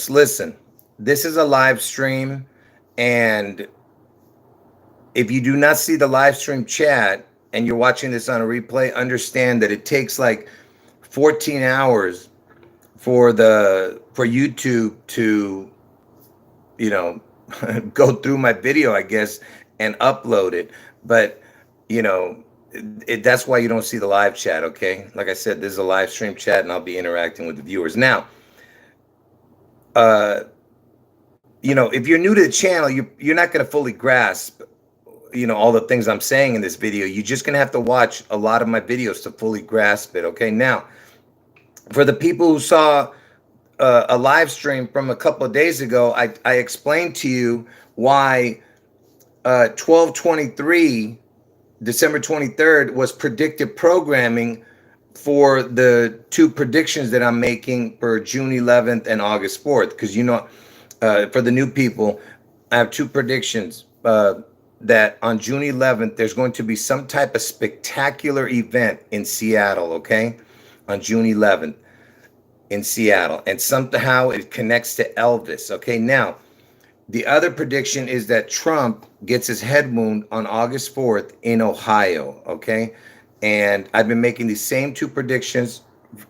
folks, listen, this is a live stream, and if you do not see the live stream chat and you're watching this on a replay, understand that it takes like 14 hours for YouTube to, you know, go through my video, I guess, and upload it. But, you know, that's why you don't see the live chat, okay? Like I said, this is a live stream chat, and I'll be interacting with the viewers. Now, uh, you know, if you're new to the channel, you're not going to fully grasp, you know, all the things I'm saying in this video. You're just going to have to watch a lot of my videos to fully grasp it, okay? Now, for the people who saw a live stream from a couple of days ago, I explained to you why 12/23, December 23rd, was predictive programming for the two predictions that I'm making for June 11th and August 4th. Because, you know, for the new people, I have two predictions that on June 11th, there's going to be some type of spectacular event in Seattle, okay? On June 11th in Seattle, and somehow it connects to Elvis, okay? Now, the other prediction is that Trump gets his head wound on August 4th in Ohio, okay? And I've been making these same two predictions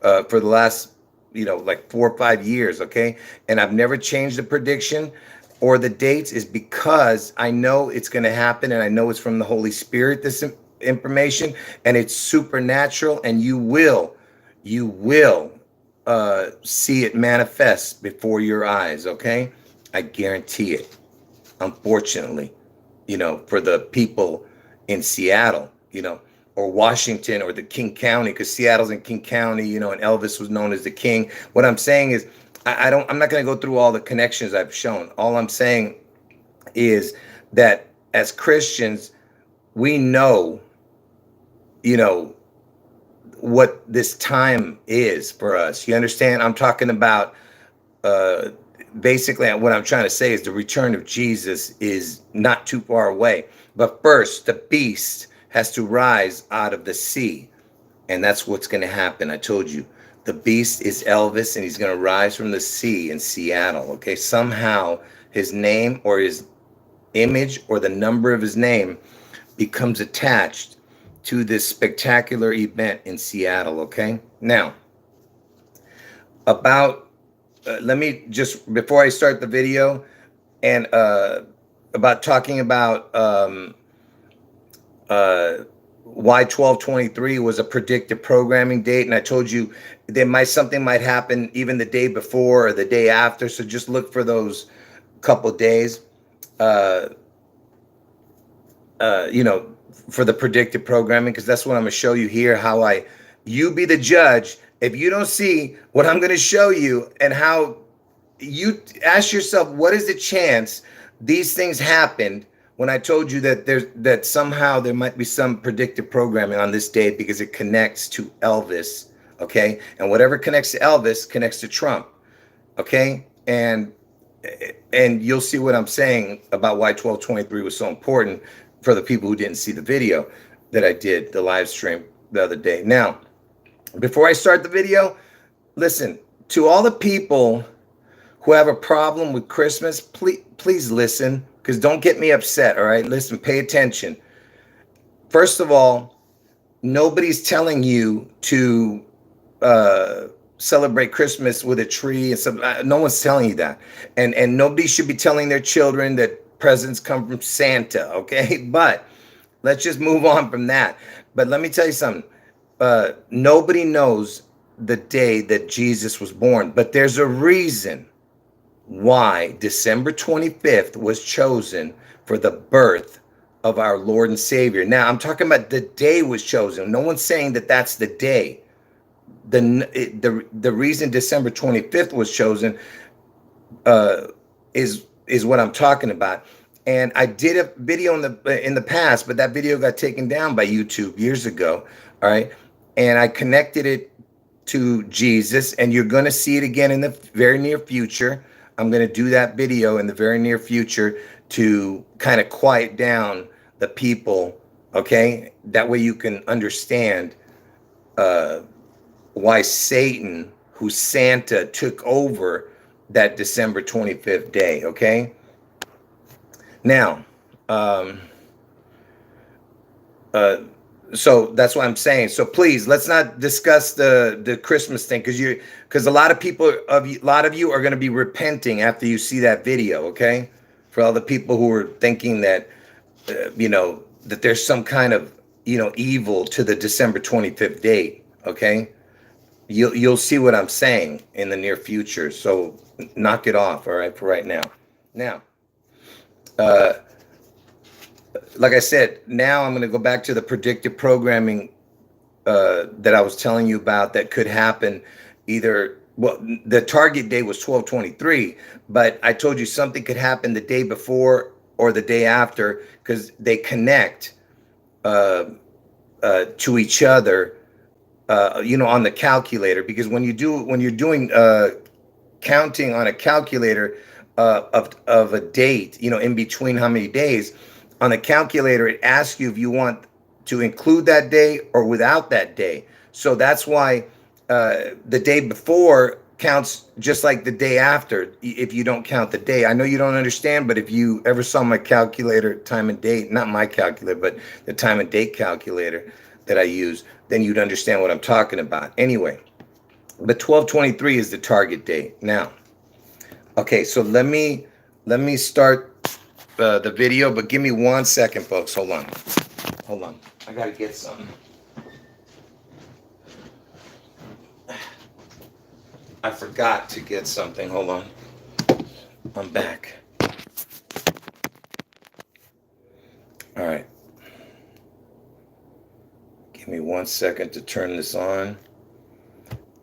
for the last, you know, like 4 or 5 years, okay? And I've never changed the prediction or the dates, is because I know it's going to happen, and I know it's from the Holy Spirit, this information, and it's supernatural, and you will see it manifest before your eyes, okay? I guarantee it. Unfortunately, you know, for the people in Seattle, you know, or Washington, or the King County, because Seattle's in King County, you know, and Elvis was known as the king. What I'm saying is, I'm not going to go through all the connections I've shown. All I'm saying is that as Christians, we know, you know, what this time is for us. You understand? I'm talking about basically what I'm trying to say is the return of Jesus is not too far away. But first, the beast has to rise out of the sea. And that's what's going to happen. I told you, the beast is Elvis, and he's going to rise from the sea in Seattle. Okay, somehow his name or his image or the number of his name becomes attached to this spectacular event in Seattle. Okay, now about let me just, before I start the video, and about talking about why 12/23 was a predictive programming date. And I told you something might happen even the day before or the day after, so just look for those couple days, you know, for the predictive programming, because that's what I'm going to show you here. How you be the judge. If you don't see what I'm going to show you, and how you ask yourself, what is the chance these things happened, when I told you that somehow there might be some predictive programming on this day, because it connects to Elvis, okay? And whatever connects to Elvis connects to Trump, okay? And you'll see what I'm saying about why 12/23 was so important for the people who didn't see the video that I did, the live stream the other day. Now, before I start the video, listen, to all the people who have a problem with Christmas, please listen, because don't get me upset, all right? Listen, pay attention. First of all, nobody's telling you to celebrate Christmas with a tree and some. No one's telling you that, and nobody should be telling their children that presents come from Santa, okay? But let's just move on from that. But let me tell you something. Nobody knows the day that Jesus was born, but there's a reason why December 25th was chosen for the birth of our Lord and Savior. Now, I'm talking about the day was chosen. No one's saying that that's the day. The reason December 25th was chosen is what I'm talking about. And I did a video in the past, but that video got taken down by YouTube years ago. All right, and I connected it to Jesus, and you're going to see it again in the very near future. I'm going to do that video in the very near future to kind of quiet down the people, okay? That way you can understand why Satan, who Santa took over that December 25th day. Okay. Now, so that's what I'm saying. So please, let's not discuss the Christmas thing, because a lot of you are going to be repenting after you see that video. Okay, for all the people who are thinking that that there's some kind of evil to the December 25th date. Okay, you'll see what I'm saying in the near future. So knock it off. All right, for right now. Now, like I said, now I'm going to go back to the predictive programming that I was telling you about that could happen either. Well, the target day was 12/23, but I told you something could happen the day before or the day after, because they connect to each other, on the calculator. Because when you're doing counting on a calculator of a date, in between how many days, on the calculator, it asks you if you want to include that day or without that day. So that's why the day before counts just like the day after if you don't count the day. I know you don't understand, but if you ever saw my calculator, time and date, not my calculator, but the time and date calculator that I use, then you'd understand what I'm talking about. Anyway, but 12/23 is the target date. Now, okay, so let me start the video, but give me 1 second, folks. Hold on. I gotta get something. I forgot to get something. Hold on. I'm back. All right. Give me 1 second to turn this on.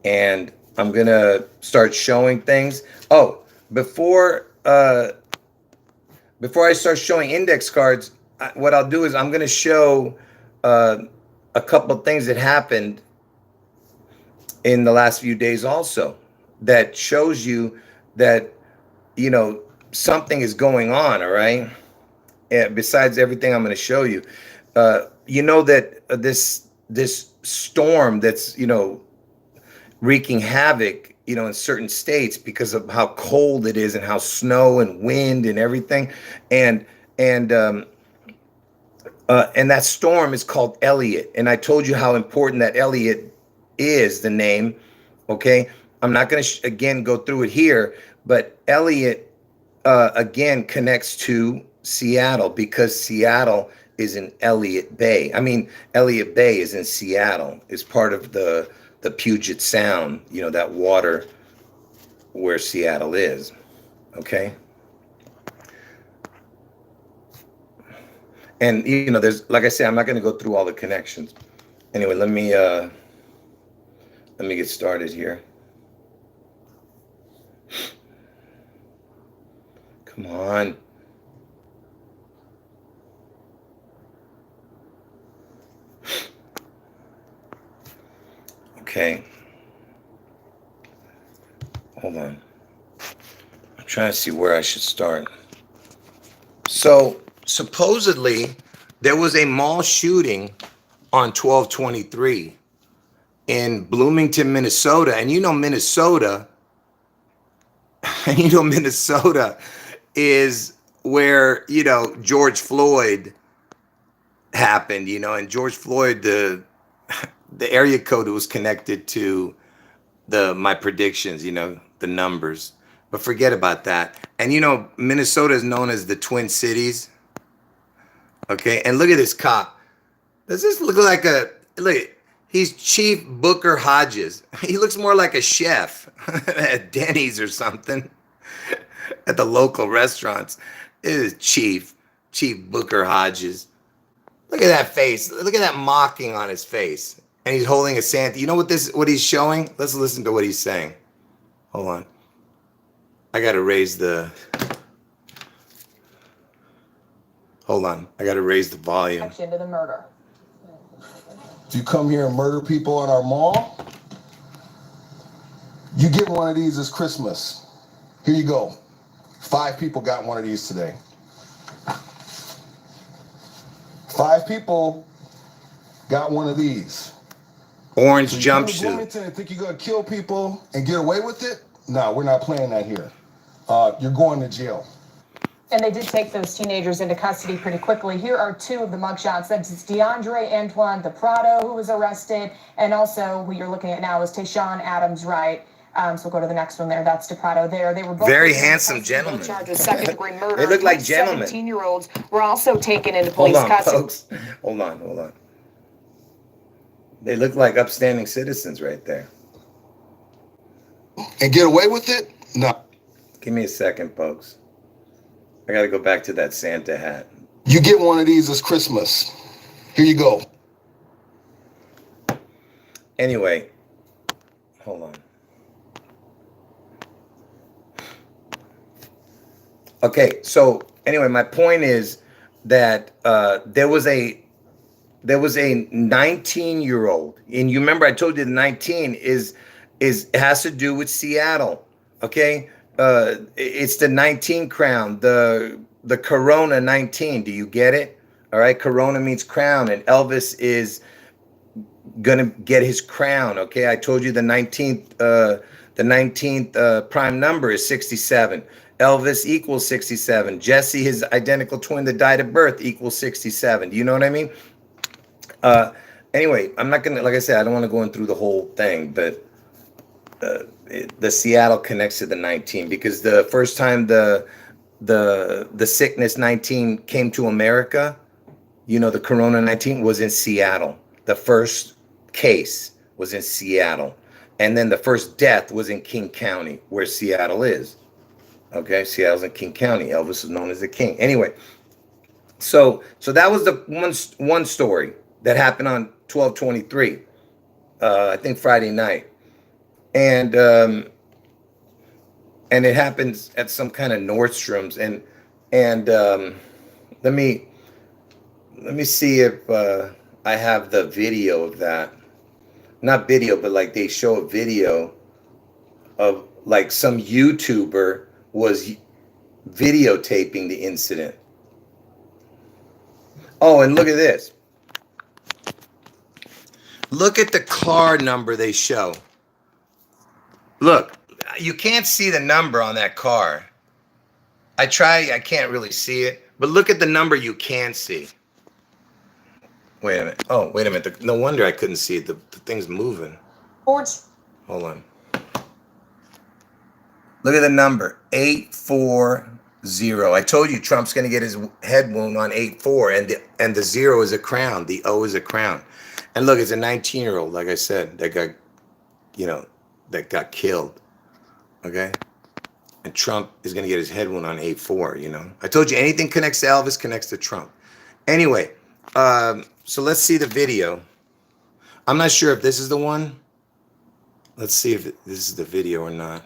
And I'm gonna start showing things. Oh, before I start showing index cards, what I'll do is I'm gonna show a couple of things that happened in the last few days also, that shows you that something is going on. All right. Besides everything I'm going to show you, that this storm that's wreaking havoc in certain states because of how cold it is and how snow and wind and everything, and that storm is called Elliott. And I told you how important that Elliott is, the name. Okay, I'm not going to again go through it here, but Elliott again connects to Seattle, because Seattle is in Elliott Bay. I mean, Elliott Bay is in Seattle. It's part of the Puget Sound, that water where Seattle is. Okay. And there's, like I said, I'm not going to go through all the connections. Anyway, let me get started here. Come on. Okay. Hold on. I'm trying to see where I should start. So, supposedly, there was a mall shooting on 12/23 in Bloomington, Minnesota. And Minnesota is where, George Floyd happened, and George Floyd, the area code was connected to my predictions, the numbers. But forget about that. And Minnesota is known as the Twin Cities. Okay, and look at this cop. Does this look like he's Chief Booker Hodges. He looks more like a chef at Denny's or something, at the local restaurants. It is Chief Booker Hodges. Look at that face. Look at that mocking on his face. And he's holding a Santa. You know what he's showing? Let's listen to what he's saying. Hold on. I got to raise the... Hold on. I got to raise the volume. Into the murder. If you come here and murder people in our mall, you get one of these as Christmas. Here you go. 5 people got one of these today. 5 people got one of these. Orange so jumpsuit. And think you're gonna kill people and get away with it? No, we're not playing that here. You're going to jail. And they did take those teenagers into custody pretty quickly. Here are two of the mugshots. That's DeAndre Antoine DePrado, who was arrested. And also, who you're looking at now is Tayshawn Adams Wright. So we'll go to the next one there. That's DePrado there. They were both very handsome gentlemen. Charged with second-degree murder. They look like gentlemen. 17-year-olds were also taken into police custody. Folks. Hold on. They look like upstanding citizens right there. And get away with it? No. Give me a second, folks. I got to go back to that Santa hat. You get one of these as Christmas. Here you go. Anyway, hold on. Okay, so anyway, my point is that there was a 19-year-old, and you remember I told you the 19 has to do with Seattle. Okay, it's the 19 crown, the Corona 19. Do you get it? All right, Corona means crown, and Elvis is gonna get his crown. Okay, I told you the 19th prime number is 67. Elvis equals 67. Jesse, his identical twin that died at birth, equals 67. Do you know what I mean? Anyway, I'm not gonna, like I said, I don't want to go in through the whole thing, but the Seattle connects to the 19 because the first time the sickness 19 came to America, you know, the Corona 19 was in Seattle. The first case was in Seattle, and then the first death was in King County, where Seattle is. Okay, Seattle's in King County. Elvis is known as the King. Anyway, so that was the one story that happened on 12/23, I think Friday night, and it happens at some kind of Nordstrom's, and let me see if I have the video of that. Not video, but like they show a video of like some YouTuber was videotaping the incident. Oh, and look at this. Look at the car number they show. Look, you can't see the number on that car. I can't really see it, but look at the number you can see. Wait a minute. Oh, wait a minute. No wonder I couldn't see it. The thing's moving. Hold on. Look at the number, 840. I told you Trump's going to get his head wound on 84, and the 0 is a crown. The O is a crown. And look, it's a 19-year-old, like I said, that got killed. Okay? And Trump is going to get his head wound on 84, you know? I told you anything connects to Elvis connects to Trump. Anyway, so let's see the video. I'm not sure if this is the one. Let's see if this is the video or not.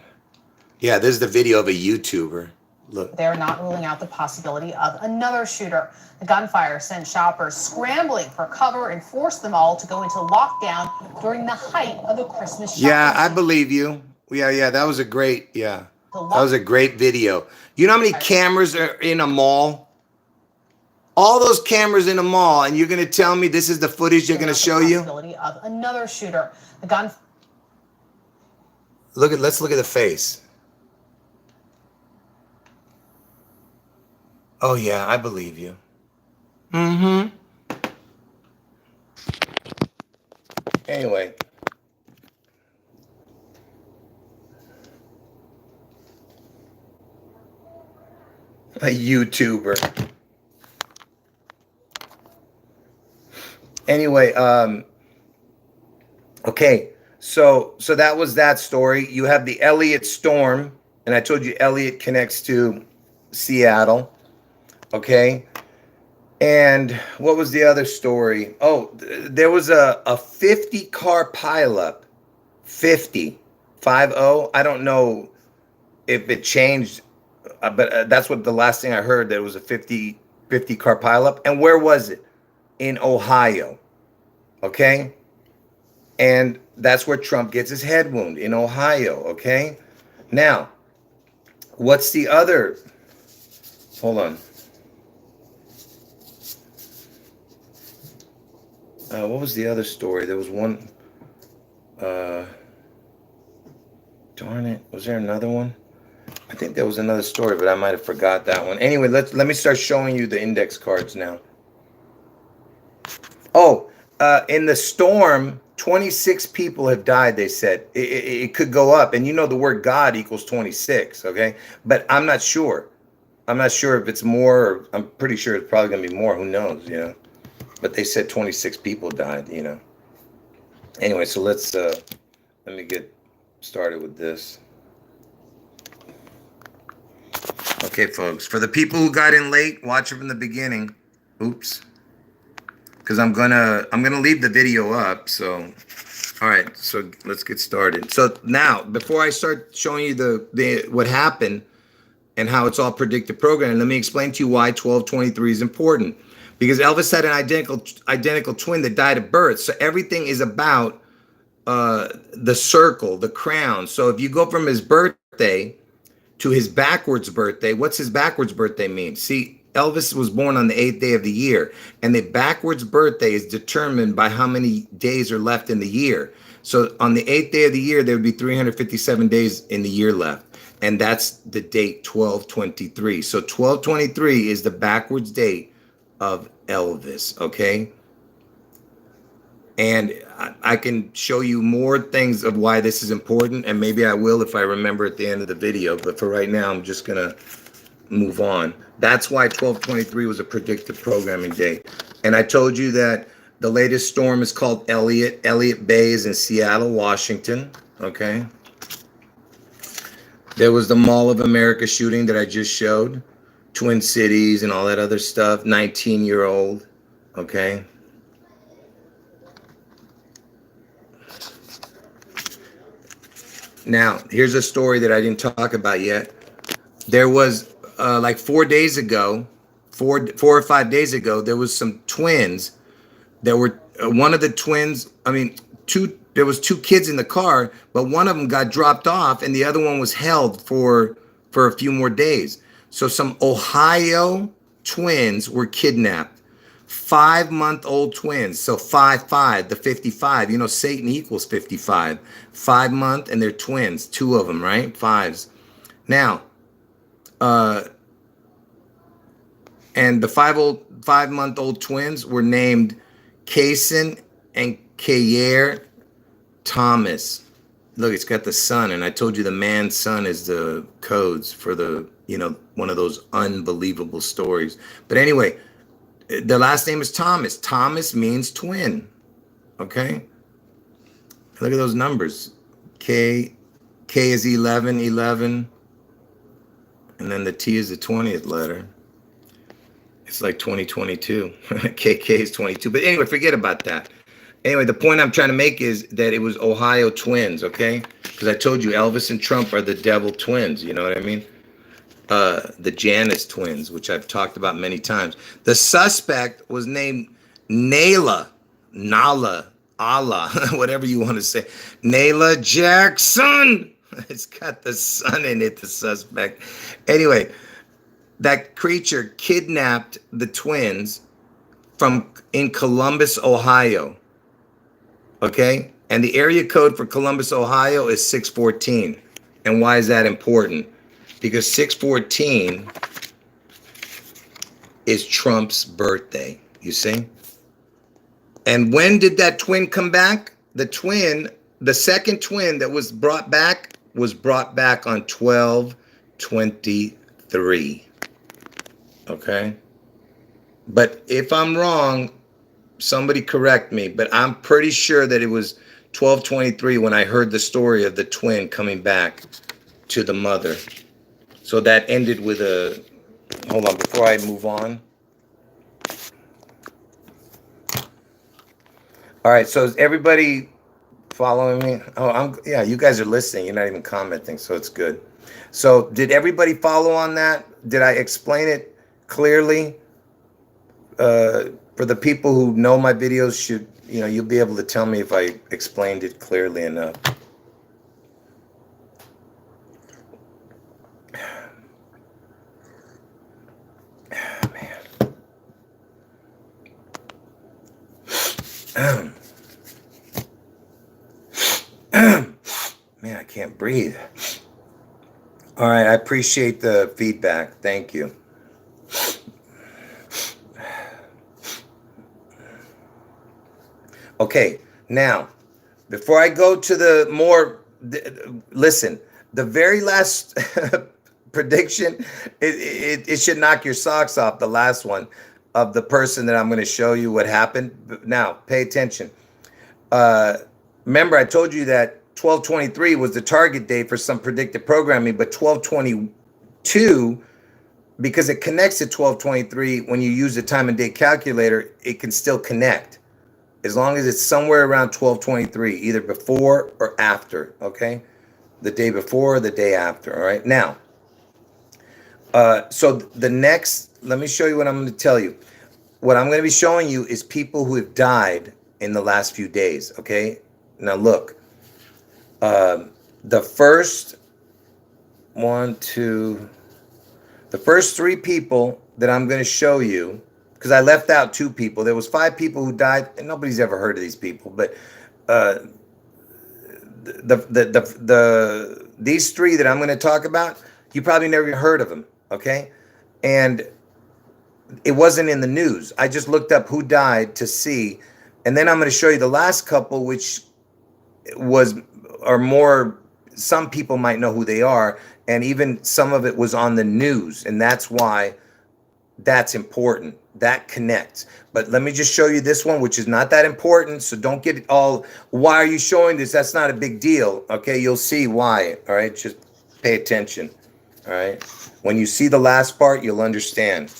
Yeah, this is the video of a YouTuber. Look. They're not ruling out the possibility of another shooter. The gunfire sent shoppers scrambling for cover and forced them all to go into lockdown during the height of the Christmas shopping. Yeah, I believe you. Yeah, that was a great, that was a great video. You know how many cameras are in a mall? All those cameras in a mall, and you're going to tell me this is the footage they're going to show you? Possibility of another shooter. Let's look at the face. Oh, yeah, I believe you. Mm-hmm. Anyway. A YouTuber. Anyway, okay, so that was that story. You have the Elliott storm, and I told you Elliott connects to Seattle. Okay, and what was the other story? Oh, there was a 50-car pileup. 50. I don't know if it changed, but that's what the last thing I heard. There was a 50-car pileup. And where was it? In Ohio. Okay, and that's where Trump gets his head wound, in Ohio. Okay, now what's the other? Hold on. What was the other story? There was one. Darn it. Was there another one? I think there was another story, but I might have forgot that one. Anyway, let me start showing you the index cards now. Oh, in the storm, 26 people have died, they said. It could go up. And you know the word God equals 26, okay? But I'm not sure. I'm not sure if it's more, or I'm pretty sure it's probably going to be more. Who knows, you know? But they said 26 people died, you know? Anyway, so let me get started with this. Okay, folks, for the people who got in late, watch it from the beginning. Oops. Because I'm gonna leave the video up. So, all right, so let's get started. So now, before I start showing you the what happened and how it's all predictive programming, let me explain to you why 1223 is important. Because Elvis had an identical twin that died at birth. So everything is about the circle, the crown. So if you go from his birthday to his backwards birthday, what's his backwards birthday mean? See, Elvis was born on the 8th day of the year, and the backwards birthday is determined by how many days are left in the year. So on the 8th day of the year, there would be 357 days in the year left, and that's the date 1223. So 1223 is the backwards date of Elvis, okay? And I can show you more things of why this is important, and maybe I will if I remember at the end of the video. But for right now, I'm just gonna move on. That's why 1223 was a predictive programming date. And I told you that the latest storm is called Elliott. Elliott Bay is in Seattle, Washington. Okay. There was the Mall of America shooting that I just showed, Twin Cities and all that other stuff. 19-year-old. Okay. Now, here's a story that I didn't talk about yet. There was like 4 days ago, four or 5 days ago, there was some twins that were one of the twins. I mean, there was two kids in the car, but one of them got dropped off, and the other one was held for a few more days. So some Ohio twins were kidnapped. 5-month-old twins. So 5, the 55. You know, Satan equals 55. 5 month, and they're twins. Two of them, right? Fives. Now, and the 5-month-old twins were named Kaysen and Kayer Thomas. Look, it's got the sun, and I told you the man's sun is the codes for the, you know, one of those unbelievable stories. But anyway, the last name is Thomas. Thomas means twin. Okay? Look at those numbers. K is 11, and then the T is the 20th letter. It's like 2022. KK is 22. But anyway, forget about that. Anyway, the point I'm trying to make is that it was Ohio twins, okay? Because I told you Elvis and Trump are the devil twins, you know what I mean? The Janus twins, which I've talked about many times. The suspect was named Nala, Allah, whatever you want to say. Nala Jackson. It's got the sun in it, the suspect. Anyway, that creature kidnapped the twins in Columbus, Ohio. Okay? And the area code for Columbus, Ohio is 614. And why is that important? Because 614 is Trump's birthday, you see? And when did that twin come back? The second twin that was brought back on 12/23. Okay? But if I'm wrong, somebody correct me, but I'm pretty sure that it was 12/23 when I heard the story of the twin coming back to the mother. So that ended with hold on, before I move on. All right, so is everybody following me? Oh, yeah, you guys are listening. You're not even commenting, so it's good. So did everybody follow on that? Did I explain it clearly? For the people who know my videos, you'll be able to tell me if I explained it clearly enough. Man, I can't breathe. All right, I appreciate the feedback. Thank you. Okay, now, before I go to the more, listen, the very last prediction, it should knock your socks off, the last one of the person that I'm going to show you what happened. Now, pay attention. Remember, I told you that 1223 was the target date for some predictive programming, but 1222, because it connects to 1223, when you use the time and date calculator, it can still connect as long as it's somewhere around 1223, either before or after, okay? The day before or the day after, all right? Now, so the next, let me show you what I'm going to tell you. What I'm going to be showing you is people who have died in the last few days, okay? Now look, the first three people that I'm going to show you, because I left out 2 people. There was 5 people who died, and nobody's ever heard of these people. But these 3 that I'm going to talk about, you probably never even heard of them, okay? And it wasn't in the news. I just looked up who died to see, and then I'm going to show you the last couple, which are more. Some people might know who they are, and even some of it was on the news, and that's why. That's important. That connects. But let me just show you this one, which is not that important. So don't get it all, why are you showing this? That's not a big deal. Okay, you'll see why. All right, just pay attention. All right. When you see the last part, you'll understand.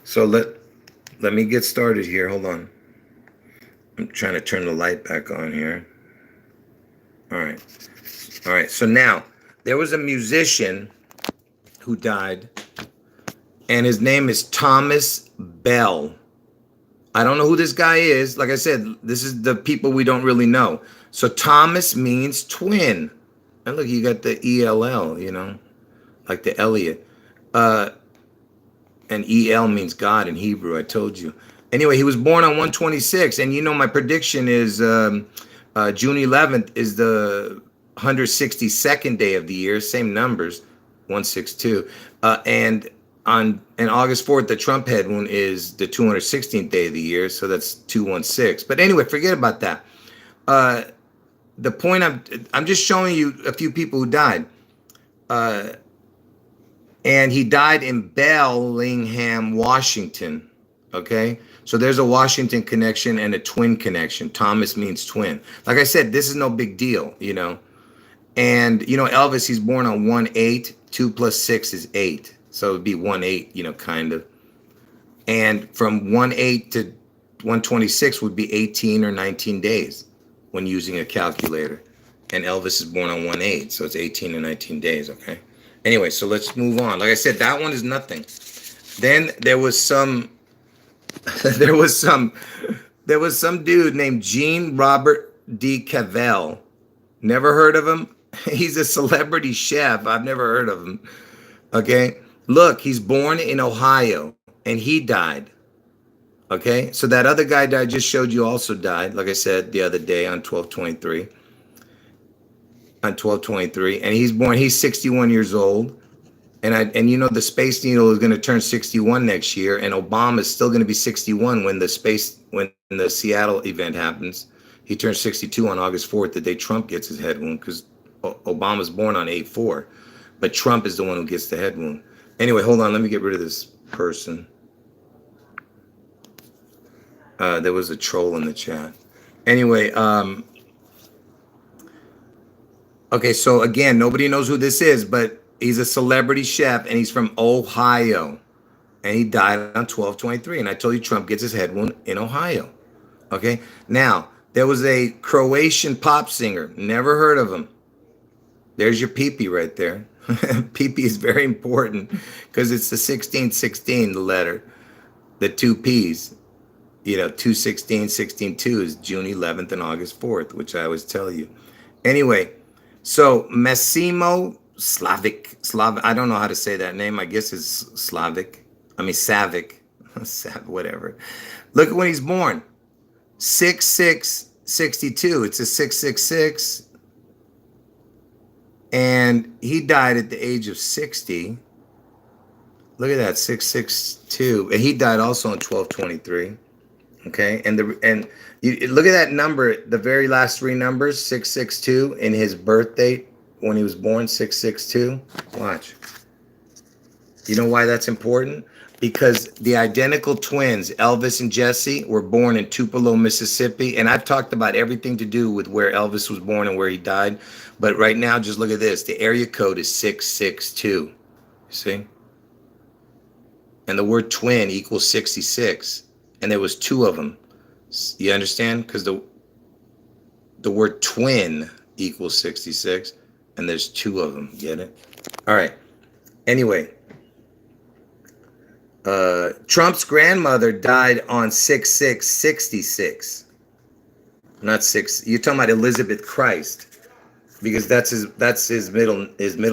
So let me get started here. Hold on. I'm trying to turn the light back on here. All right. All right. So now there was a musician who died, and his name is Thomas Bell. I don't know who this guy is. Like I said, this is the people we don't really know. So Thomas means twin. And look, you got the ELL, you know, like the Elliott. And EL means God in Hebrew, I told you. Anyway, he was born on 126, and you know my prediction is June 11th is the 162nd day of the year, same numbers. 162, and on August 4th, the Trump head one is the 216th day of the year, so that's 216. But anyway, forget about that. The point I'm just showing you a few people who died, and he died in Bellingham, Washington. Okay, so there's a Washington connection and a twin connection. Thomas means twin. Like I said, this is no big deal, you know. And you know Elvis, he's born on 1/8. 2 plus 6 is 8. So it'd be 1/8, you know, kind of. And from 1/8 to 126 would be 18 or 19 days when using a calculator. And Elvis is born on 1/8, so it's 18 or 19 days, okay? Anyway, so let's move on. Like I said, that one is nothing. Then there was some there was some dude named Jean Robert D. Cavell. Never heard of him? He's a celebrity chef. I've never heard of him. Okay. Look, he's born in Ohio and he died. Okay. So that other guy that I just showed you also died, like I said, the other day on 12/23. On 12/23. And he's 61 years old. And you know, the Space Needle is going to turn 61 next year. And Obama is still going to be 61 when the Seattle event happens. He turns 62 on August 4th, the day Trump gets his head wound, because Obama's born on 8/4, but Trump is the one who gets the head wound. Anyway, hold on. Let me get rid of this person. There was a troll in the chat. Anyway, okay, so again, nobody knows who this is, but he's a celebrity chef, and he's from Ohio, and he died on 12/23. And I told you Trump gets his head wound in Ohio. Okay, now there was a Croatian pop singer. Never heard of him. There's your PP right there. PP is very important because it's the 1616, the letter, the 2 P's. You know, 216, 16-2 is June 11th and August 4th, which I always tell you. Anyway, so Massimo Slavic, I don't know how to say that name. I guess it's Slavic. I mean, Savic, whatever. Look at when he's born. 6/6 62. It's a 666. And he died at the age of 60. Look at that, 662. And he died also on 12/23. Okay, and you look at that number, the very last three numbers, 662, in his birth date when he was born, 662. Watch. You know why that's important? Because the identical twins, Elvis and Jesse, were born in Tupelo, Mississippi. And I've talked about everything to do with where Elvis was born and where he died. But right now, just look at this. The area code is 662. See? And the word twin equals 66. And there was two of them. You understand? Because the word twin equals 66. And there's two of them. Get it? All right. Anyway. Trump's grandmother died on 6/6/66. Not 6. You're talking about Elizabeth Christ, because that's his middle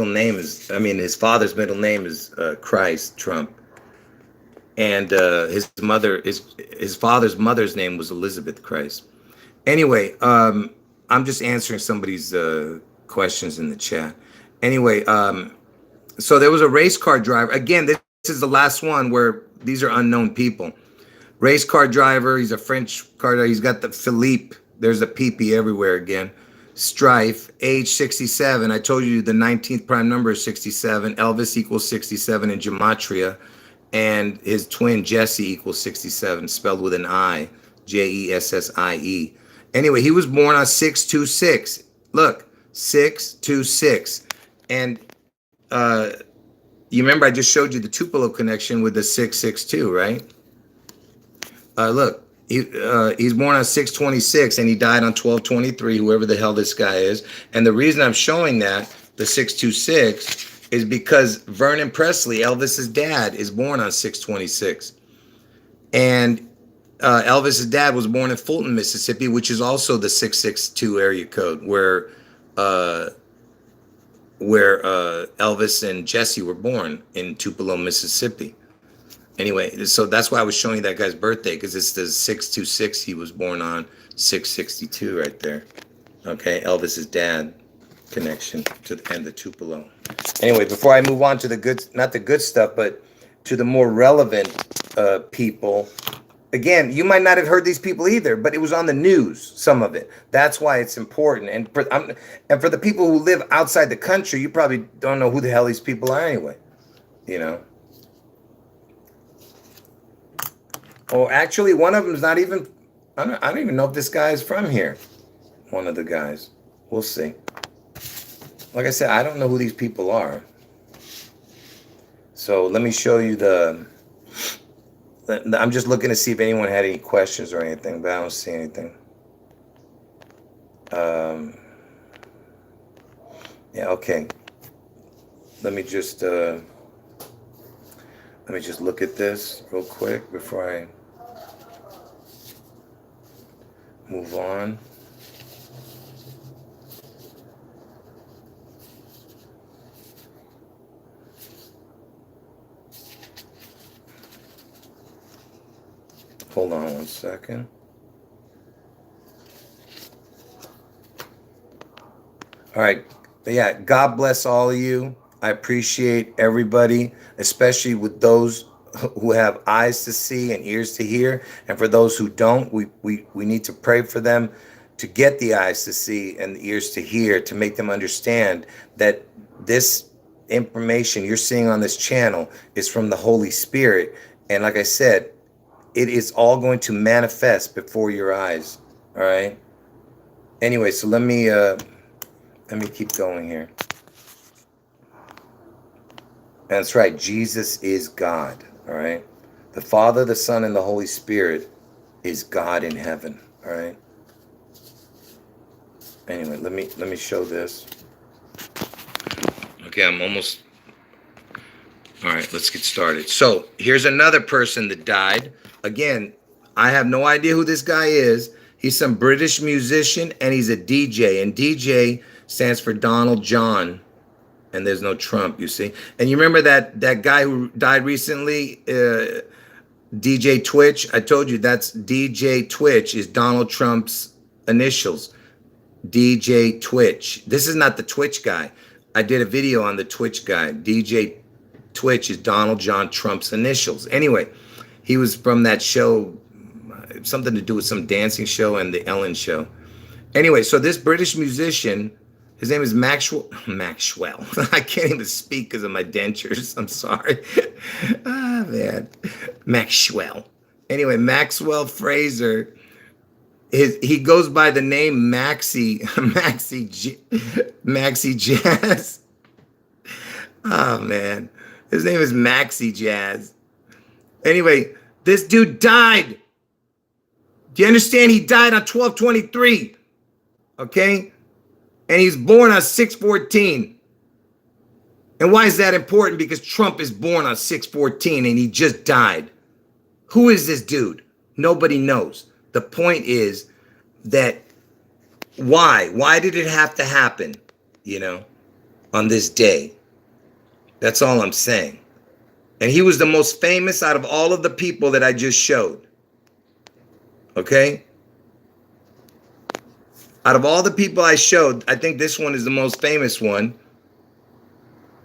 name is, I mean, his father's middle name is Christ, Trump, and his father's mother's name was Elizabeth Christ. Anyway, I'm just answering somebody's questions in the chat. Anyway, so there was a race car driver. Again, this is the last one where these are unknown people. Race car driver. He's a French car driver. He's got the Philippe. There's a PP everywhere again. Strife, age 67. I told you the 19th prime number is 67. Elvis equals 67 in Gematria. And his twin Jesse equals 67, spelled with an I. Jessie. Anyway, he was born on 6/26. Look, 6/26. And you remember I just showed you the Tupelo connection with the 6/62, right? Look, he's born on 6/26 and he died on 12/23, whoever the hell this guy is. And the reason I'm showing that, the 6/26, is because Vernon Presley, Elvis's dad, is born on 6/26. And Elvis's dad was born in Fulton, Mississippi, which is also the 662 area code where Elvis and Jesse were born, in Tupelo, Mississippi. Anyway, so that's why I was showing you that guy's birthday, because it's the 6/26 he was born on, 6/62 right there. Okay, Elvis's dad connection to the end of Tupelo. Anyway, before I move on to the good, not the good stuff, but to the more relevant people. Again, you might not have heard these people either, but it was on the news, some of it. That's why it's important. And for the people who live outside the country, you probably don't know who the hell these people are anyway. You know? Oh, actually, one of them is not even, I don't even know if this guy is from here. One of the guys. We'll see. Like I said, I don't know who these people are. So let me show you I'm just looking to see if anyone had any questions or anything, but I don't see anything. Yeah, okay. Let me just look at this real quick before I move on. Hold on one second. All right. Yeah, God bless all of you. I appreciate everybody, especially with those who have eyes to see and ears to hear. And for those who don't, we need to pray for them to get the eyes to see and the ears to hear, to make them understand that this information you're seeing on this channel is from the Holy Spirit. And like I said, it is all going to manifest before your eyes. All right. Anyway, so let me keep going here. That's right. Jesus is God. All right. The Father, the Son, and the Holy Spirit is God in heaven. All right. Anyway, let me show this. Okay, I'm almost. All right, let's get started. So here's another person that died. Again, I have no idea who this guy is. He's some British musician and he's a DJ. And DJ stands for Donald John. And there's no Trump, you see. And you remember that guy who died recently, DJ Twitch? I told you that's DJ Twitch is Donald Trump's initials, DJ Twitch. This is not the Twitch guy. I did a video on the Twitch guy. DJ Twitch is Donald John Trump's initials. Anyway, he was from that show, something to do with some dancing show and the Ellen show. Anyway, so this British musician, his name is Maxwell. I can't even speak because of my dentures. I'm sorry. Ah, man. Maxwell. Anyway, Maxwell Fraser. He goes by the name Maxi Jazz. Oh, man. His name is Maxi Jazz. Anyway, this dude died. Do you understand? He died on 12/23. Okay? And he's born on 6/14. And why is that important? Because Trump is born on 6/14 and he just died. Who is this dude? Nobody knows. The point is that why did it have to happen, on this day? That's all I'm saying. And he was the most famous out of all of the people that I just showed. Okay? Out of all the people I showed, I think this one is the most famous one.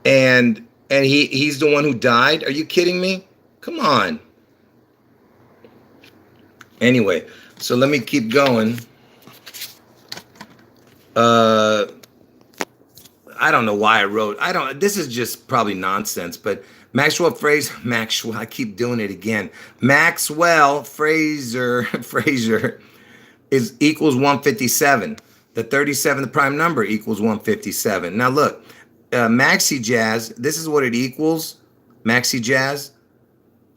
And he's the one who died? Are you kidding me? Come on. Anyway, so let me keep going. I don't know why this is just probably nonsense, but Maxwell, I keep doing it again. Maxwell Fraser equals 157. The 37th prime number equals 157. Now look, Maxi Jazz, this is what it equals. Maxi Jazz,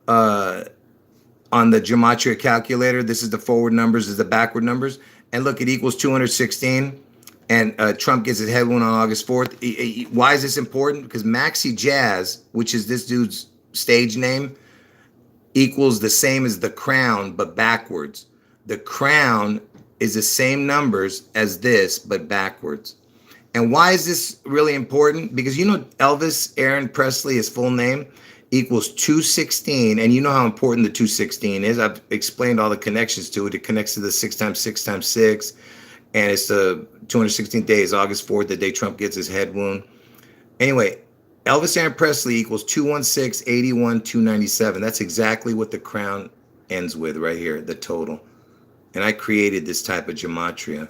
on the Gematria calculator, this is the forward numbers, this is the backward numbers. And look, it equals 216. And Trump gets his head wound on August 4th. Why is this important? Because Maxi Jazz, which is this dude's stage name, equals the same as the crown, but backwards. The crown is the same numbers as this, but backwards. And why is this really important? Because Elvis Aaron Presley, his full name, equals 216. And you know how important the 216 is. I've explained all the connections to it. It connects to the 6 times 6 times 6. And it's the 216th day is August 4th, the day Trump gets his head wound. Anyway, Elvis Aaron Presley equals 216, 81, 297. That's exactly what the crown ends with right here, the total. And I created this type of gematria,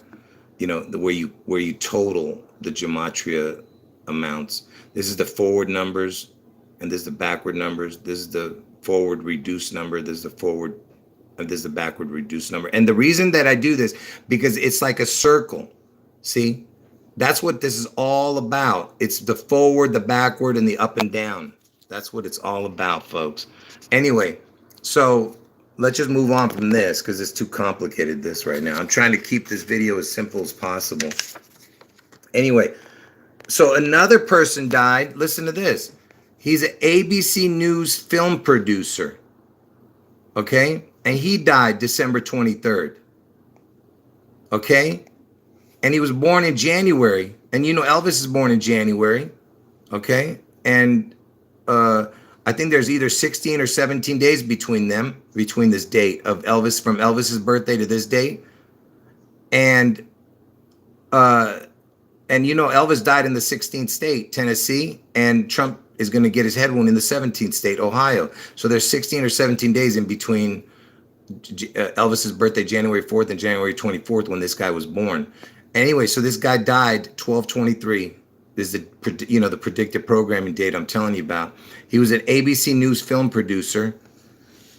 where you total the gematria amounts. This is the forward numbers, and this is the backward numbers. This is the forward reduced number. This is the forward, and this is the backward reduced number. And the reason that I do this, because it's like a circle. See, that's what this is all about. It's the forward, the backward, and the up and down. That's what it's all about, folks. Anyway, so let's just move on from this because it's too complicated this right now. I'm trying to keep this video as simple as possible. Anyway, so another person died. Listen to this. He's an ABC News film producer. Okay? And he died December 23rd. Okay? And he was born in January. And Elvis is born in January. Okay? And I think there's either 16 or 17 days between this date of Elvis, from Elvis's birthday to this date. And Elvis died in the 16th state, Tennessee, and Trump is going to get his head wound in the 17th state, Ohio. So there's 16 or 17 days in between Elvis's birthday, January 4th, and January 24th, when this guy was born. Anyway, so this guy died 12/23. This is the predictive programming date I'm telling you about. He was an ABC News film producer.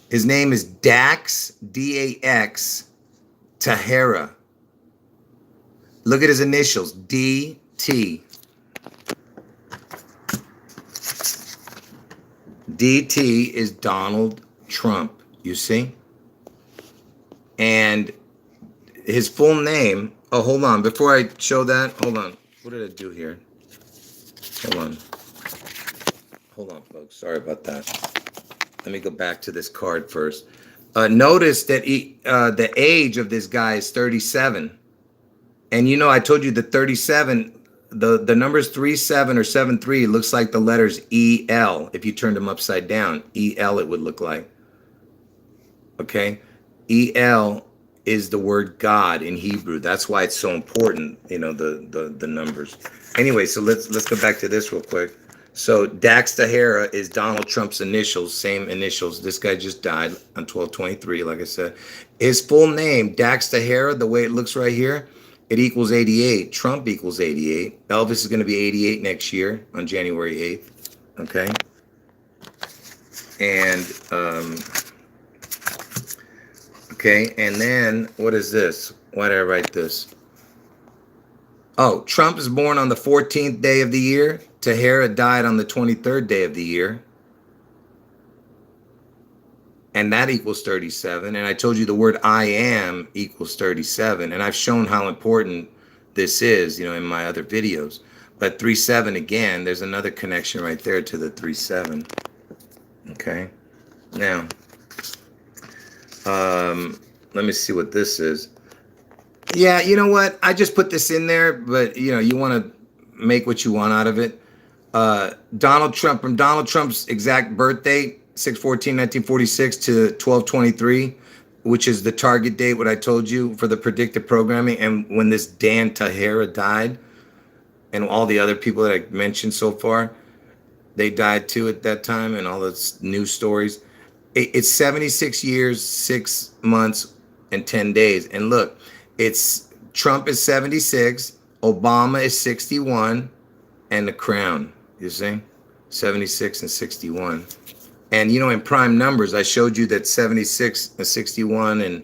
His name is Dax, D-A-X, Tahera. Look at his initials, D-T. D-T is Donald Trump, you see? And his full name, oh, hold on. Before I show that, hold on. What did I do here? Hold on, folks. Sorry about that. Let me go back to this card first. Notice that the age of this guy is 37. And I told you the 37, the numbers 37 or 73 looks like the letters E-L. If you turned them upside down, E-L it would look like. Okay? E-L is the word God in Hebrew. That's why it's so important, you know, the numbers. Anyway, so let's go back to this real quick. So Dax Tahara is Donald Trump's initials, same initials. This guy just died on 12/23, like I said. His full name, Dax Tahara, the way it looks right here, it equals 88. Trump equals 88. Elvis is going to be 88 next year on January 8th. Okay. And, okay. And then what is this? Why did I write this? Oh, Trump is born on the 14th day of the year. Tahara died on the 23rd day of the year. And that equals 37. And I told you the word I am equals 37. And I've shown how important this is, you know, in my other videos. But 37 again, there's another connection right there to the 37. Okay. Now, let me see what this is. Yeah, you know what? I just put this in there, but you know, you want to make what you want out of it. Donald Trump, from Donald Trump's exact birthday, 6/14/1946 to 12/23, which is the target date, what I told you for the predictive programming. And when this Dan Tahara died, and all the other people that I mentioned so far, they died too at that time, and all those news stories. It's 76 years, 6 months, and 10 days. And look, it's Trump is 76, Obama is 61, and the crown, you see, 76 and 61. And you know, in prime numbers, I showed you that 76 and 61,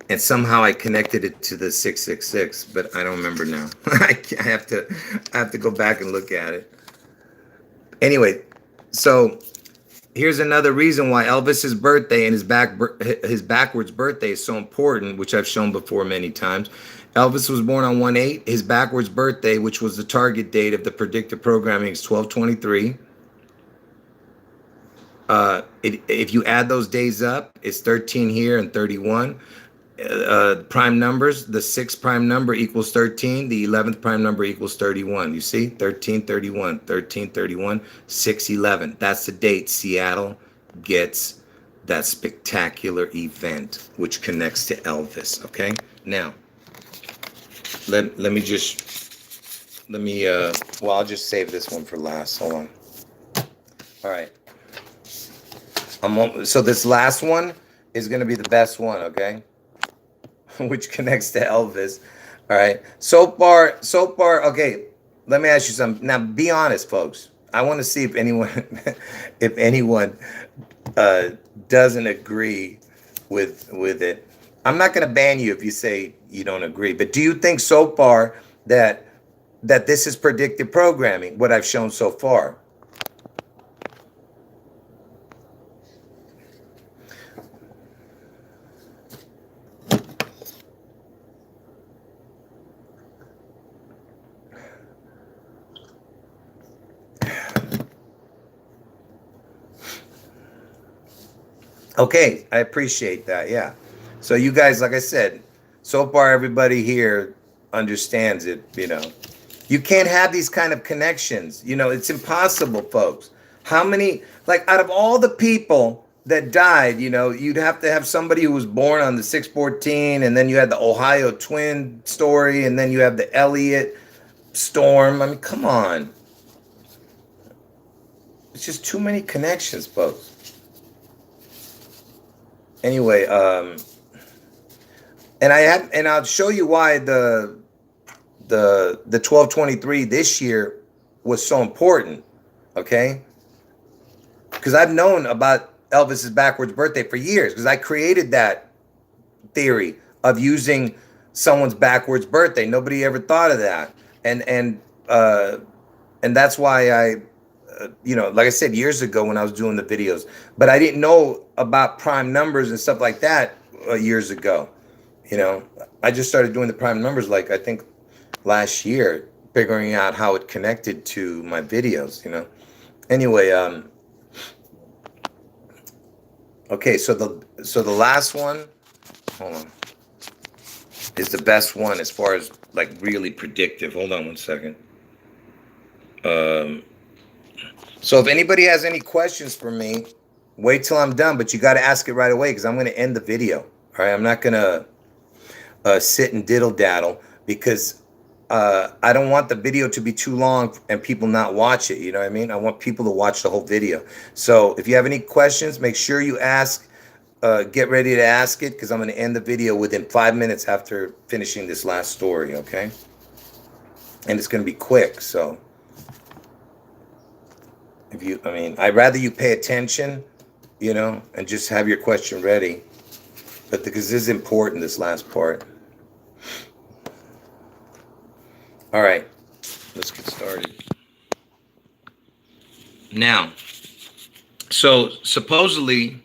and somehow I connected it to the 666, but I don't remember now. I have to go back and look at it. Anyway, so here's another reason why Elvis's birthday and his backwards birthday is so important, which I've shown before many times. Elvis was born on 1/8. His backwards birthday, which was the target date of the predictive programming, is 12/23. If you add those days up, it's 13 here and 31. Prime numbers, the 6th prime number equals 13, the 11th prime number equals 31. You see, 1331, 1331, 611. That's the date Seattle gets that spectacular event, which connects to Elvis. Okay, now let me well, I'll just save this one for last. Hold on. All right. So this last one is going to be the best one. Okay. Which connects to Elvis. All right. So far, okay, let me ask you something. Now, be honest, folks. I want to see if anyone doesn't agree with it. I'm not going to ban you if you say you don't agree. But do you think so far that this is predictive programming, what I've shown so far? Okay, I appreciate that. Yeah. So you guys, like I said, so far everybody here understands it, you know. You can't have these kind of connections. You know, it's impossible, folks. How many, like out of all the people that died, you know, you'd have to have somebody who was born on the 6/14, and then you had the Ohio twin story, and then you have the Elliott storm. I mean, come on. It's just too many connections, folks. Anyway, and I'll show you why the 12/23 this year was so important, okay? Because I've known about Elvis's backwards birthday for years, because I created that theory of using someone's backwards birthday. Nobody ever thought of that, and that's why I. You know, like I said, years ago when I was doing the videos, but I didn't know about prime numbers and stuff like that years ago. You know, I just started doing the prime numbers, like I think last year, figuring out how it connected to my videos, you know. Anyway, okay, so the last one, hold on, is the best one as far as like really predictive. Hold on one second. So if anybody has any questions for me, wait till I'm done, but you got to ask it right away, because I'm going to end the video. All right, I'm not going to sit and diddle daddle, because I don't want the video to be too long and people not watch it. You know what I mean? I want people to watch the whole video. So if you have any questions, make sure you ask. Get ready to ask it, because I'm going to end the video within 5 minutes after finishing this last story, okay? And it's going to be quick, so I'd rather you pay attention, you know, and just have your question ready. But because this is important, this last part. All right, let's get started. Now, so supposedly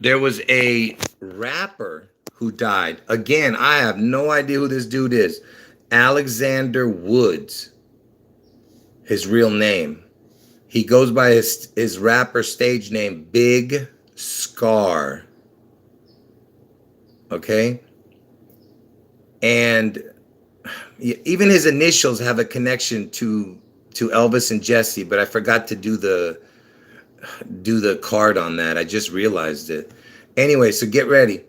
there was a rapper who died. Again, I have no idea who this dude is. Alexander Woods, his real name. He goes by his rapper stage name, Big Scar. Okay? And even his initials have a connection to Elvis and Jesse, but I forgot to do the card on that. I just realized it. Anyway, so get ready.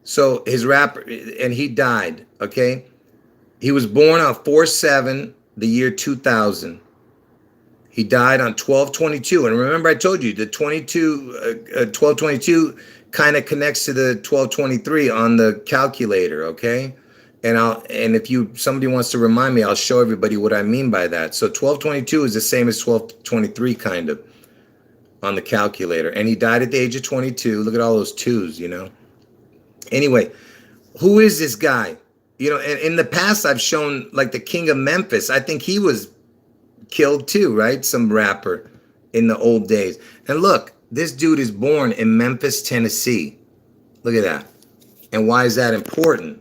So his rapper, and he died, okay? He was born on 4/7, the year 2000. He died on 12/22. And remember I told you the 12/22 kind of connects to the 12/23 on the calculator, okay? And if somebody wants to remind me, I'll show everybody what I mean by that. So 12/22 is the same as 12/23 kind of on the calculator. And he died at the age of 22. Look at all those twos, you know. Anyway, who is this guy? You know, and in the past I've shown like the King of Memphis. I think he was killed too, right? Some rapper in the old days. And look, this dude is born in Memphis, Tennessee. Look at that. And why is that important?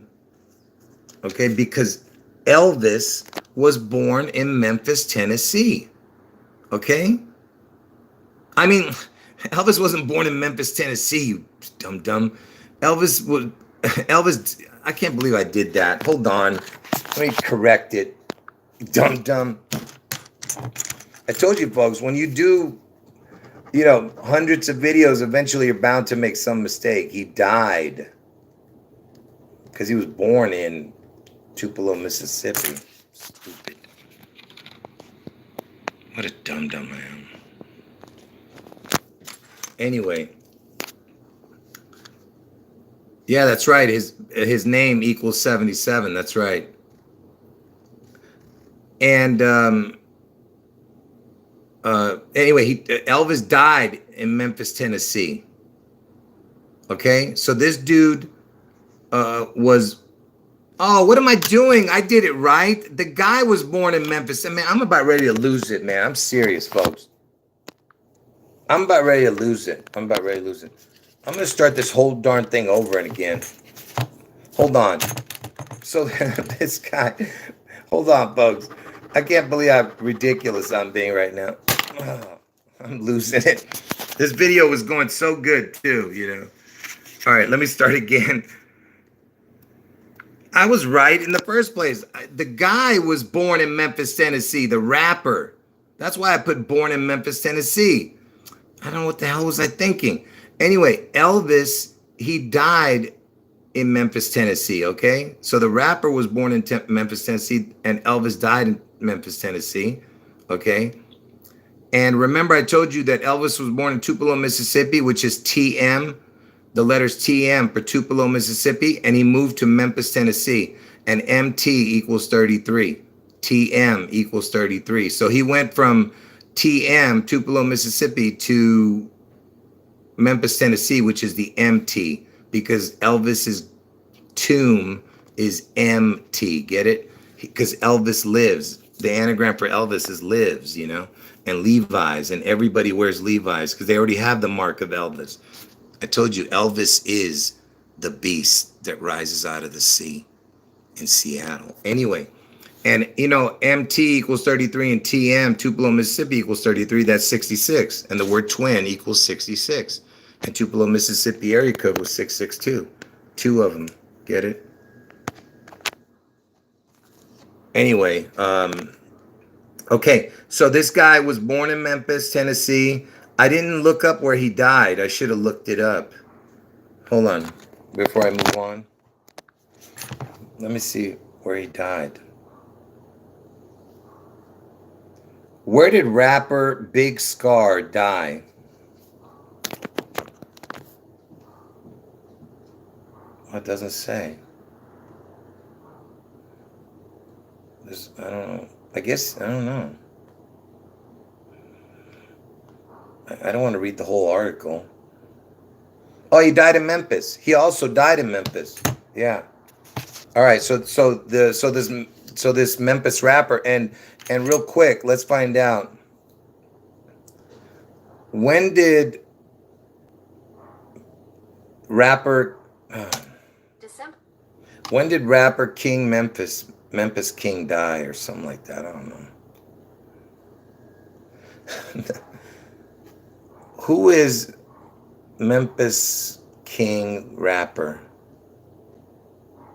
Okay, because Elvis was born in Memphis, Tennessee. Okay? I mean, Elvis wasn't born in Memphis, Tennessee, you dumb. Elvis, I can't believe I did that. Hold on. Let me correct it. Dumb. I told you, folks, when you do, you know, hundreds of videos, eventually you're bound to make some mistake. He died because he was born in Tupelo, Mississippi. Stupid. What a dumb I am. Anyway. Yeah, that's right. His name equals 77. That's right. And anyway, Elvis died in Memphis, Tennessee. Okay, so this dude was. Oh, what am I doing? I did it right. The guy was born in Memphis. I mean, I'm about ready to lose it, man. I'm serious, folks. I'm about ready to lose it. I'm going to start this whole darn thing over again. Hold on. So this guy, hold on, folks. I can't believe how ridiculous I'm being right now. Oh, I'm losing it. This video was going so good too, you know. All right, let me start again. I was right in the first place. The guy was born in Memphis, Tennessee, the rapper. That's why I put born in Memphis, Tennessee. I don't know what the hell was I thinking. Anyway, Elvis, he died in Memphis, Tennessee, okay? So the rapper was born in Memphis, Tennessee, and Elvis died in Memphis, Tennessee, okay? And remember I told you that Elvis was born in Tupelo, Mississippi, which is TM, the letters TM for Tupelo, Mississippi, and he moved to Memphis, Tennessee, and MT equals 33. TM equals 33. So he went from TM, Tupelo, Mississippi, to Memphis, Tennessee, which is the MT, because Elvis's tomb is MT. Get it? Because Elvis lives. The anagram for Elvis is lives, you know, and Levi's, and everybody wears Levi's because they already have the mark of Elvis. I told you, Elvis is the beast that rises out of the sea in Seattle. Anyway, and you know, MT equals 33 and TM, Tupelo, Mississippi equals 33. That's 66. And the word twin equals 66. And Tupelo, Mississippi area code was 662. Two of them. Get it? Anyway, okay. So this guy was born in Memphis, Tennessee. I didn't look up where he died. I should have looked it up. Hold on, before I move on. Let me see where he died. Where did rapper Big Scar die? Oh, it doesn't say. I don't know. I guess, I don't know. I don't want to read the whole article. Oh, he died in Memphis. He also died in Memphis. Yeah. All right. So this Memphis rapper, and real quick, let's find out, when did rapper December. when did rapper King Memphis King die or something like that? I don't know. Who is Memphis King rapper?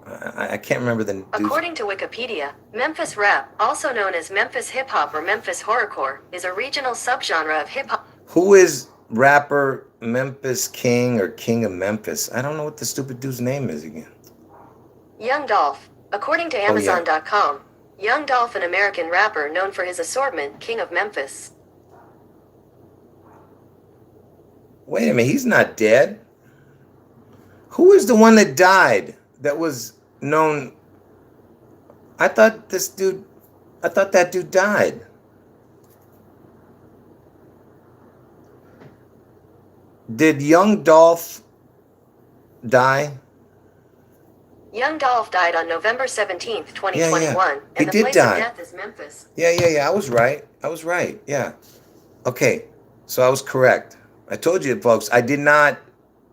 I can't remember the dude's. According to Wikipedia, Memphis rap, also known as Memphis hip hop or Memphis horrorcore, is a regional subgenre of hip hop. Who is rapper Memphis King or King of Memphis? I don't know what the stupid dude's name is again. Young Dolph. According to Amazon.com, Young Dolph, an American rapper known for his assortment, King of Memphis. Wait a minute, he's not dead. Who is the one that died that was known? I thought that dude died. Did Young Dolph die? Young Dolph died on November 17th, 2021, He and the did place die. of death is Memphis. Yeah. I was right. Yeah. Okay. So I was correct. I told you, folks, I did not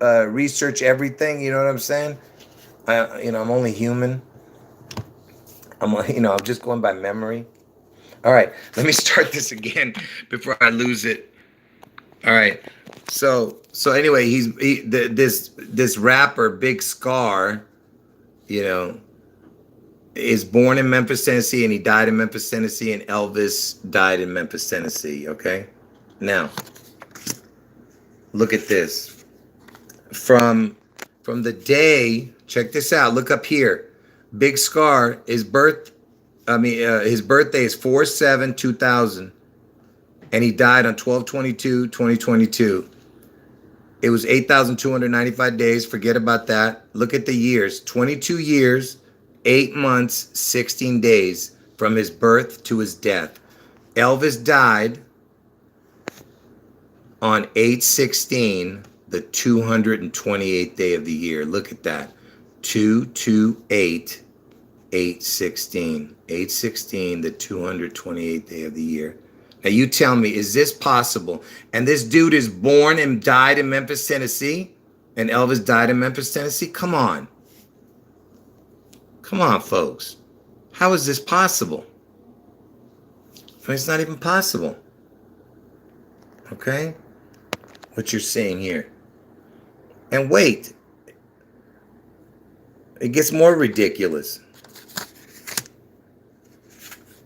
research everything. You know what I'm saying? I'm only human. I'm just going by memory. All right. Let me start this again before I lose it. All right. So anyway, this rapper Big Scar, is born in Memphis, Tennessee, and he died in Memphis, Tennessee, and Elvis died in Memphis, Tennessee. Okay. Now, look at this. From the day, check this out. Look up here. Big Scar, his birthday is 4/7/2000, and he died on 12/22/2022. It was 8,295 days. Forget about that. Look at the years. 22 years, 8 months, 16 days from his birth to his death. Elvis died on 8/16, the 228th day of the year. Look at that. 228, 8/16. 8/16, the 228th day of the year. Now you tell me, is this possible? And this dude is born and died in Memphis, Tennessee? And Elvis died in Memphis, Tennessee? Come on. Come on, folks. How is this possible? I mean, it's not even possible. Okay? What you're seeing here. And wait. It gets more ridiculous.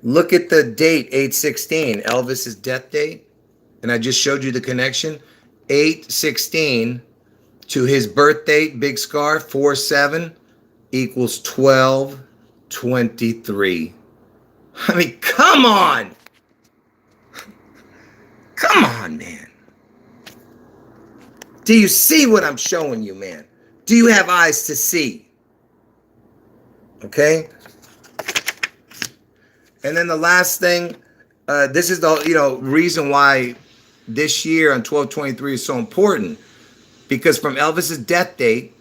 Look at the date, 8/16, Elvis's death date. And I just showed you the connection. 8/16 to his birth date, Big Scar, 4/7 equals 12/23. I mean, come on. Come on, man. Do you see what I'm showing you, man? Do you have eyes to see? Okay? And then the last thing, this is the reason why this year on 12/23 is so important, because from Elvis's death date,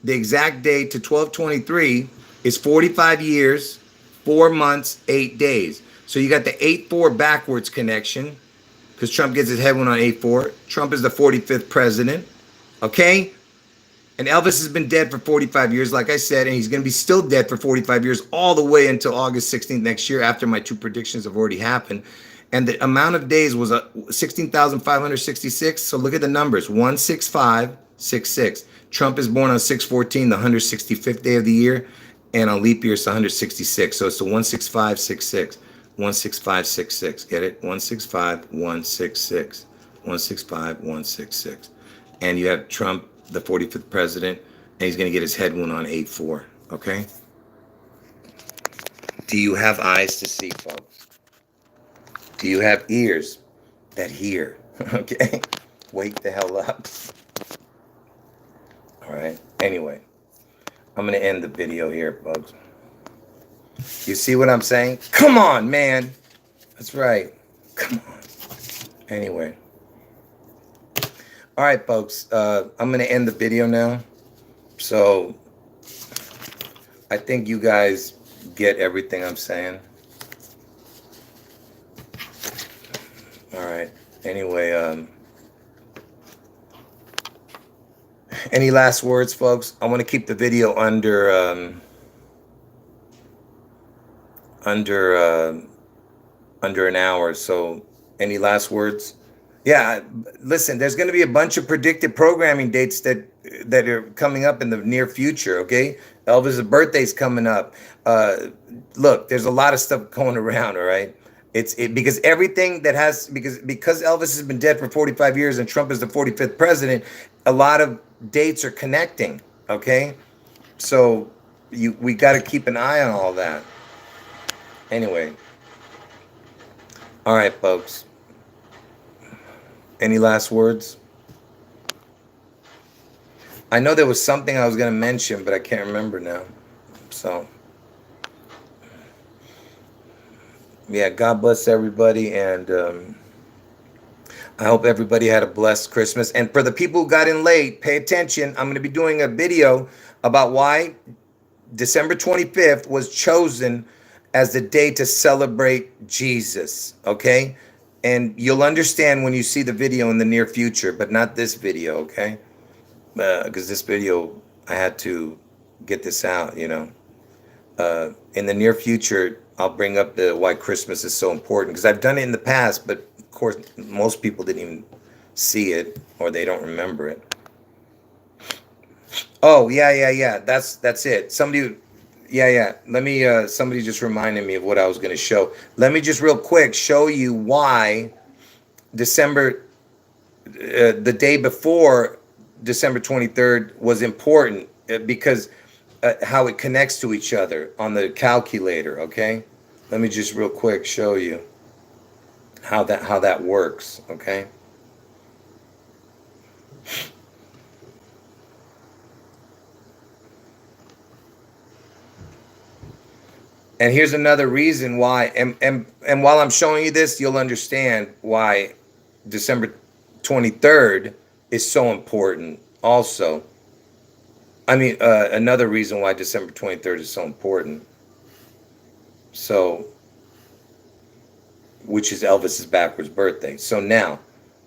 the exact date to 12/23 is 45 years, 4 months, 8 days. So you got the 8/4 backwards connection, because Trump gets his head one on 8/4. Trump is the 45th president, okay? And Elvis has been dead for 45 years, like I said, and he's going to be still dead for 45 years all the way until August 16th next year, after my 2 predictions have already happened. And the amount of days was 16,566. So look at the numbers, 16566. Trump is born on 6/14, the 165th day of the year, and on leap year, it's 166. So it's the 16566. 16566. Get it? 165-166. 165-166. And you have Trump, the 45th president, and he's going to get his head wound on 8/4. Okay? Do you have eyes to see, folks? Do you have ears that hear? Okay? Wake the hell up. All right. Anyway, I'm going to end the video here, folks. You see what I'm saying? Come on, man. That's right. Come on. Anyway. All right, folks. I'm going to end the video now. So I think you guys get everything I'm saying. All right. Anyway, any last words, folks? I want to keep the video under an hour. So any last words? Yeah, listen, there's going to be a bunch of predictive programming dates that are coming up in the near future, okay? Elvis' birthday's coming up. Look, there's a lot of stuff going around, all right? Because everything that has, because Elvis has been dead for 45 years and Trump is the 45th president, a lot of dates are connecting, okay? So we got to keep an eye on all that. Anyway. All right, folks. Any last words? I know there was something I was going to mention, but I can't remember now. So, yeah, God bless everybody. And I hope everybody had a blessed Christmas. And for the people who got in late, pay attention. I'm going to be doing a video about why December 25th was chosen as the day to celebrate Jesus, okay? And you'll understand when you see the video in the near future, but not this video, okay? Because this video, I had to get this out, you know. In the near future, I'll bring up why Christmas is so important. Because I've done it in the past, but of course, most people didn't even see it or they don't remember it. Oh, yeah. That's it. Somebody... Yeah. Let me, somebody just reminded me of what I was going to show. Let me just real quick show you why December, the day before December 23rd was important, because how it connects to each other on the calculator, okay? Let me just real quick show you how that works, okay? And here's another reason why, and while I'm showing you this, you'll understand why December 23rd is so important also. I mean, another reason why December 23rd is so important. So, which is Elvis's backwards birthday. So now,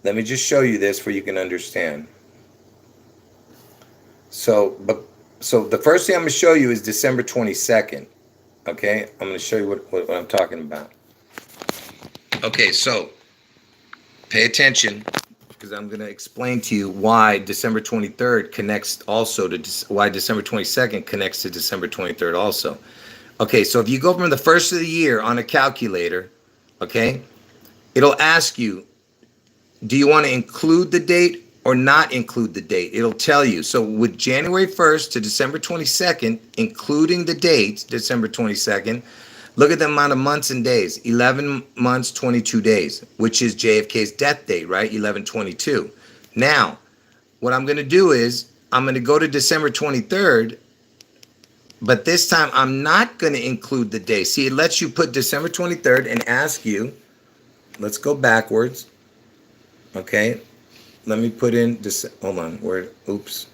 let me just show you this where you can understand. So the first thing I'm going to show you is December 22nd. Okay, I'm going to show you what I'm talking about. Okay, so pay attention because I'm going to explain to you why December 23rd connects also to why December 22nd connects to December 23rd also. Okay, so if you go from the first of the year on a calculator, okay, it'll ask you, do you want to include the date or not include the date? It'll tell you. So with January 1st to December 22nd, including the date, December 22nd, look at the amount of months and days. 11 months, 22 days, which is JFK's death date, right? 11/22. Now, what I'm going to do is I'm going to go to December 23rd, but this time I'm not going to include the day. See, it lets you put December 23rd and ask you, let's go backwards, okay? Let me put in this. Hold on. Oops.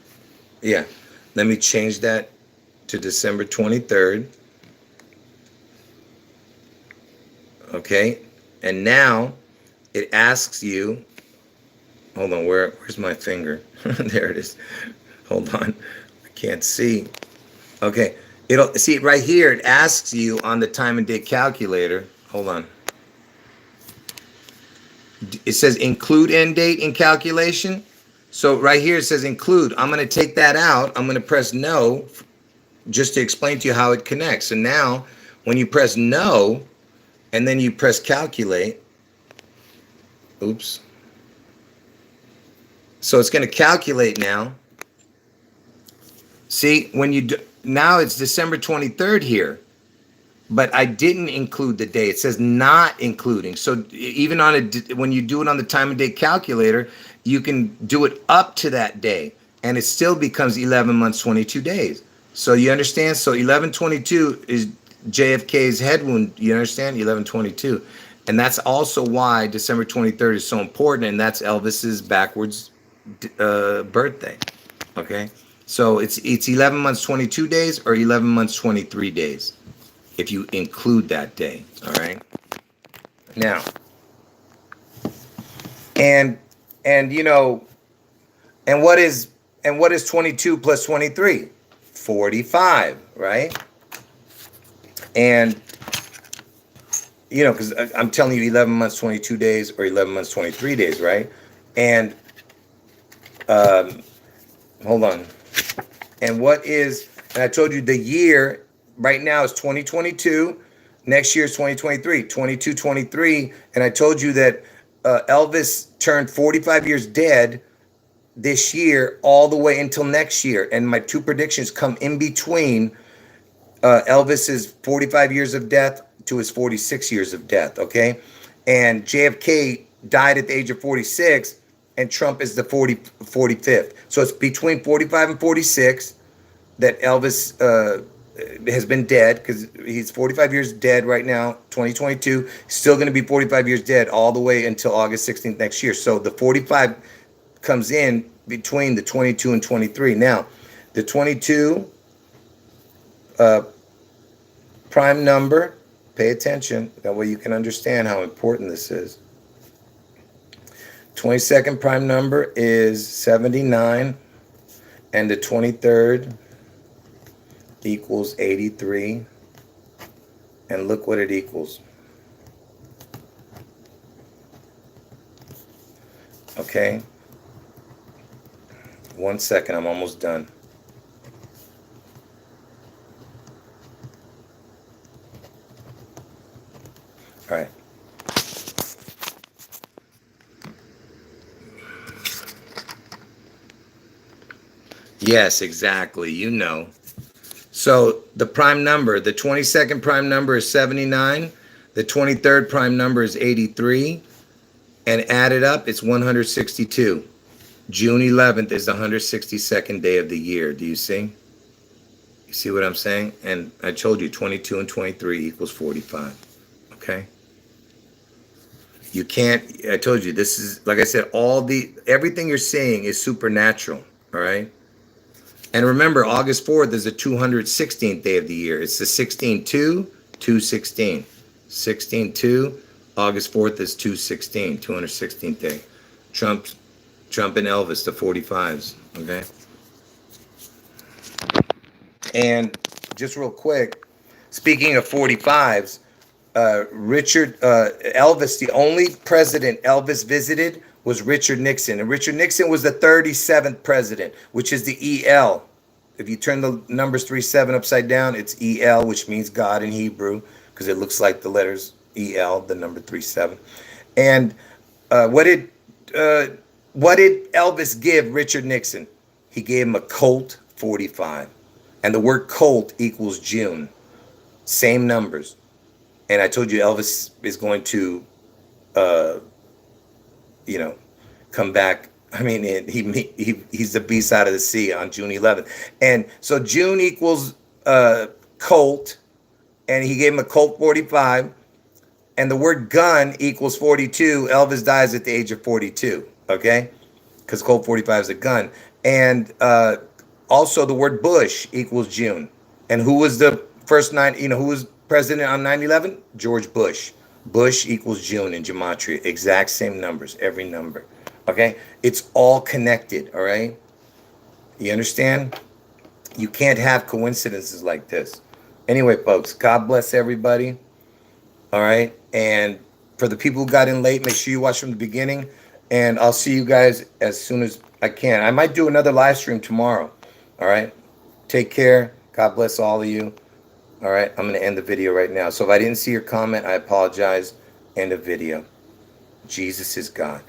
Yeah. Let me change that to December 23rd. Okay. And now it asks you. Hold on. Where's my finger? There it is. Hold on. I can't see. Okay. It'll see it right here. It asks you on the time and date calculator. Hold on. It says include end date in calculation. So right here it says include. I'm going to take that out. I'm going to press no just to explain to you how it connects. And now when you press no and then you press calculate. Oops. So it's going to calculate now. See, when you do, now it's December 23rd here. but I didn't include the day. It says not including. So even on when you do it on the time and day calculator, you can do it up to that day, and it still becomes 11 months, 22 days. So you understand? So 11/22 is JFK's head wound. You understand? 11/22, and that's also why December 23rd is so important, and that's Elvis's backwards birthday. Okay, so it's 11 months, 22 days, or 11 months, 23 days, if you include that day. All right. Now, and you know, and what is 22 plus 23? 45, right? And you know, because I'm telling you 11 months, 22 days, or 11 months, 23 days, right? And hold on. And what is, and I told you the year right now is 2022. Next year is 2023, 22-23. And I told you that Elvis turned 45 years dead this year all the way until next year. And my two predictions come in between Elvis's 45 years of death to his 46 years of death, okay? And JFK died at the age of 46, and Trump is the 45th. So it's between 45 and 46 that Elvis has been dead, because he's 45 years dead right now, 2022. Still going to be 45 years dead all the way until August 16th next year. So the 45 comes in between the 22 and 23. Now, the 22 prime number, pay attention, that way you can understand how important this is. 22nd prime number is 79, and the 23rd equals 83, and look what it equals. Okay, 1 second, I'm almost done. All right. Yes, exactly. You know. So the prime number, the 22nd prime number is 79. The 23rd prime number is 83. And added up, it's 162. June 11th is the 162nd day of the year. Do you see? You see what I'm saying? And I told you 22 and 23 equals 45. Okay? You can't, I told you, this is, like I said, everything you're seeing is supernatural. All right? And remember, August 4th is the 216th day of the year. It's the 16-2, 216. 16-2, August 4th is 216, 216th day. Trump and Elvis, the 45s, okay? And just real quick, speaking of 45s, Elvis, the only president Elvis visited was Richard Nixon. And Richard Nixon was the 37th president, which is the EL. If you turn the numbers 37 upside down, it's EL, which means God in Hebrew, because it looks like the letters EL, the number 37. And what did Elvis give Richard Nixon? He gave him a Colt 45. And the word Colt equals June. Same numbers. And I told you Elvis is going to, come back. I mean, he's the beast out of the sea on June 11th. And so June equals Colt, and he gave him a Colt 45. And the word gun equals 42. Elvis dies at the age of 42, okay? Because Colt 45 is a gun. And also the word Bush equals June. And who was the first who was president on 9/11? George Bush. Bush equals June in Gematria. Exact same numbers, every number. Okay? It's all connected, all right? You understand? You can't have coincidences like this. Anyway, folks, God bless everybody. All right? And for the people who got in late, make sure you watch from the beginning. And I'll see you guys as soon as I can. I might do another live stream tomorrow. All right? Take care. God bless all of you. All right? I'm going to end the video right now. So if I didn't see your comment, I apologize. End of video. Jesus is God.